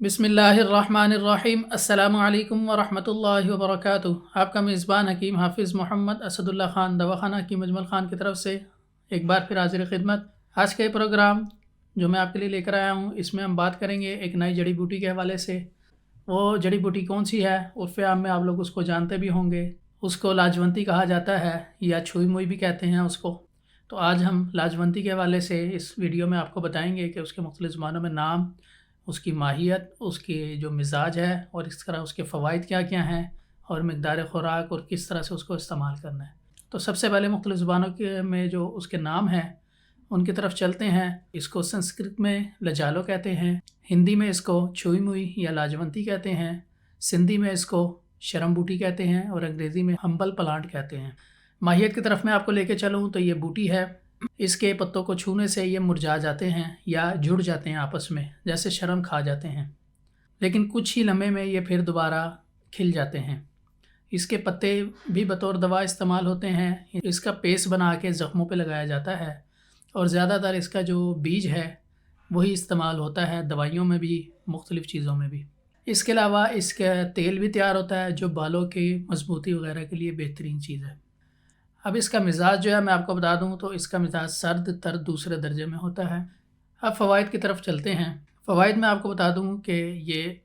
बिस्मिल्लाहिर्रहमानिर्रहीम। अस्सलामु अलैकुम वरहमतुल्लाहि वबरकातुहू। आपका मेज़बान हकीम हाफिज़ मोहम्मद असदुल्ला ख़ान दवाख़ाना हकीम अजमल ख़ान की तरफ से एक बार फिर हाज़िर खिदमत। आज का ये प्रोग्राम जो मैं आपके लिए लेकर आया हूँ, इसमें हम बात करेंगे एक नई जड़ी बूटी के हवाले से। वो जड़ी बूटी कौन सी है, उर्फ़ आम में आप लोग उसको जानते भी होंगे। उसको लाजवंती कहा जाता है या छुई मुई भी कहते हैं उसको। तो आज हम लाजवंती के हवाले से इस वीडियो में आपको बताएंगे कि उसके मुख्तलिफ़ ज़ुबानों में नाम, उसकी माहियत, उसकी जो मिज़ाज है और इस तरह उसके फ़वाइद क्या क्या हैं और मिक़दार ख़ुराक और किस तरह से उसको इस्तेमाल करना है। तो सबसे पहले मुख्तलिफ़ ज़ुबानों के में जो उसके नाम हैं उनकी तरफ चलते हैं। इसको संस्कृत में लजालो कहते हैं, हिंदी में इसको छुई मुई या लाजवंती कहते हैं, सिंधी में इसको शरम बूटी कहते हैं और अंग्रेज़ी में हम्बल प्लांट कहते हैं। माहियत की तरफ मैं आपको लेके चलूँ तो ये बूटी है। इसके पत्तों को छूने से ये मुरझा जाते हैं या जुड़ जाते हैं आपस में, जैसे शर्म खा जाते हैं, लेकिन कुछ ही लम्हे में ये फिर दोबारा खिल जाते हैं। इसके पत्ते भी बतौर दवा इस्तेमाल होते हैं। इसका पेस्ट बना के ज़ख्मों पे लगाया जाता है और ज़्यादातर इसका जो बीज है वही इस्तेमाल होता है, दवाइयों में भी, मुख्तलिफ़ चीज़ों में भी। इसके अलावा इसका तेल भी तैयार होता है जो बालों की मजबूती वगैरह के लिए बेहतरीन चीज़ है। अब इसका मिज़ाज जो है मैं आपको बता दूं तो इसका मिज़ाज सर्द तर दूसरे दर्जे में होता है। अब फ़वाइद की तरफ चलते हैं। फ़वाइद में आपको बता दूं कि ये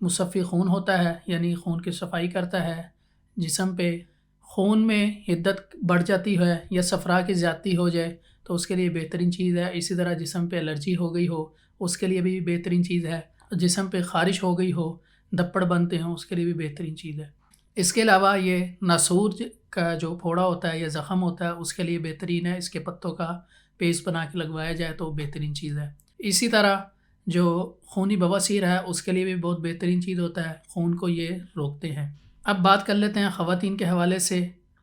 मुसफ़्फ़ी खून होता है, यानी खून की सफाई करता है। जिस्म पे खून में हिद्दत बढ़ जाती है या सफ़रा की ज़्यादती हो जाए तो उसके लिए बेहतरीन चीज़ है। इसी तरह जिस्म पे एलर्जी हो गई हो उसके लिए भी बेहतरीन चीज़ है। जिस्म पे ख़ारिश हो गई हो, धब्बड़ बनते हों, उसके लिए भी बेहतरीन चीज़ है। इसके अलावा ये नासूर का जो फोड़ा होता है या ज़ख़म होता है उसके लिए बेहतरीन है। इसके पत्तों का पेस्ट बना के लगवाया जाए तो बेहतरीन चीज़ है। इसी तरह जो खूनी बवासीर है उसके लिए भी बहुत बेहतरीन चीज़ होता है, खून को ये रोकते हैं। अब बात कर लेते हैं ख़वातीन के हवाले से।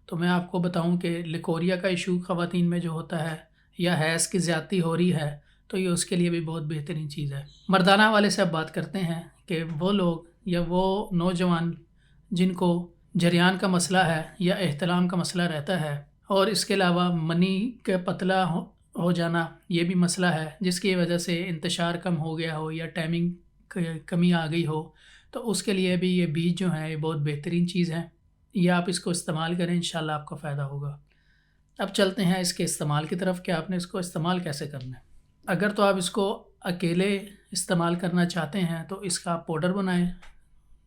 तो मैं आपको बताऊं कि लिकोरिया का इशू ख़वातीन में जो होता है या हैज़ की ज़्यादती हो रही है तो ये उसके लिए भी बहुत बेहतरीन चीज़ है। मर्दाना वाले से अब बात करते हैं कि वो लोग या वो नौजवान जिनको जरियान का मसला है या एहतलाम का मसला रहता है और इसके अलावा मनी के पतला हो जाना ये भी मसला है, जिसकी वजह से इंतशार कम हो गया हो या टाइमिंग कमी आ गई हो, तो उसके लिए भी ये बीज जो है ये बहुत बेहतरीन चीज़ है। ये आप इसको इस्तेमाल करें, इंशाल्लाह आपको फ़ायदा होगा। अब चलते हैं इसके इस्तेमाल की तरफ कि आपने इसको इस्तेमाल कैसे करना है। अगर तो आप इसको अकेले इस्तेमाल करना चाहते हैं तो इसका पाउडर बनाएं।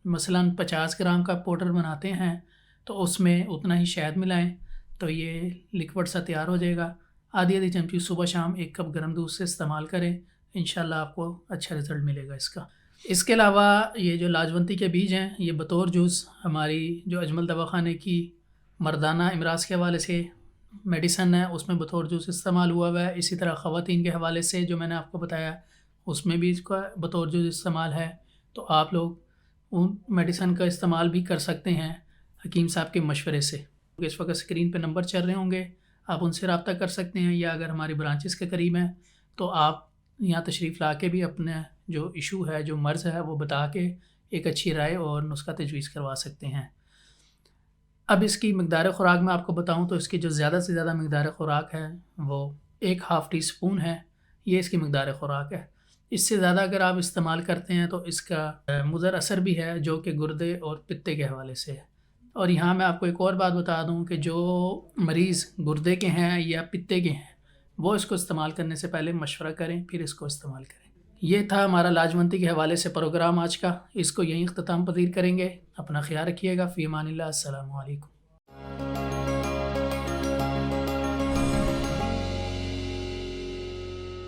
मसलन 50 ग्राम का पाउडर बनाते हैं तो उसमें उतना ही शहद मिलाएं तो ये लिक्विड सा तैयार हो जाएगा। आधी चमची सुबह शाम 1 कप गर्म दूध से इस्तेमाल करें, इंशाल्लाह आपको अच्छा रिज़ल्ट मिलेगा इसका। इसके अलावा ये जो लाजवंती के बीज हैं ये बतौर जूस हमारी जो अजमल दवाख़ाने की मर्दाना इमराज़ के हवाले से मेडिसन है उसमें बतौर जूस इस्तेमाल हुआ है। इसी तरह ख़वातीन के हवाले से जो मैंने आपको बताया उसमें भी इसका बतौर जूस इस्तेमाल है। तो आप लोग उन मेडिसन का इस्तेमाल भी कर सकते हैं हकीम साहब के मशवरे से। इस वक्त स्क्रीन पे नंबर चल रहे होंगे, आप उनसे रब्ता कर सकते हैं, या अगर हमारी ब्रांचेस के करीब हैं तो आप यहाँ तशरीफ़ ला के भी अपने जो इशू है, जो मर्ज़ है, वो बता के एक अच्छी राय और नुस्खा तजवीज़ करवा सकते हैं। अब इसकी मिक़दार ख़ुराक मैं आपको बताऊँ तो इसकी जो ज़्यादा से ज़्यादा मिक़दार ख़ुराक है वो 1/2 टी स्पून है। ये इसकी मिक़दार ख़ुराक है। इससे ज़्यादा अगर आप इस्तेमाल करते हैं तो इसका मुज़र असर भी है जो कि गुर्दे और पित्ते के हवाले से है। और यहाँ मैं आपको एक और बात बता दूँ कि जो मरीज़ गुर्दे के हैं या पित्ते के हैं वो इसको इस्तेमाल करने से पहले मशवरा करें, फिर इसको इस्तेमाल करें। ये था हमारा लाजवंती के हवाले से प्रोग्राम आज का। इसको यहीं इख्तिताम पज़ीर करेंगे। अपना ख्याल रखिएगा। फ़ी अमानिल्लाह। अस्सलामु अलैकुम।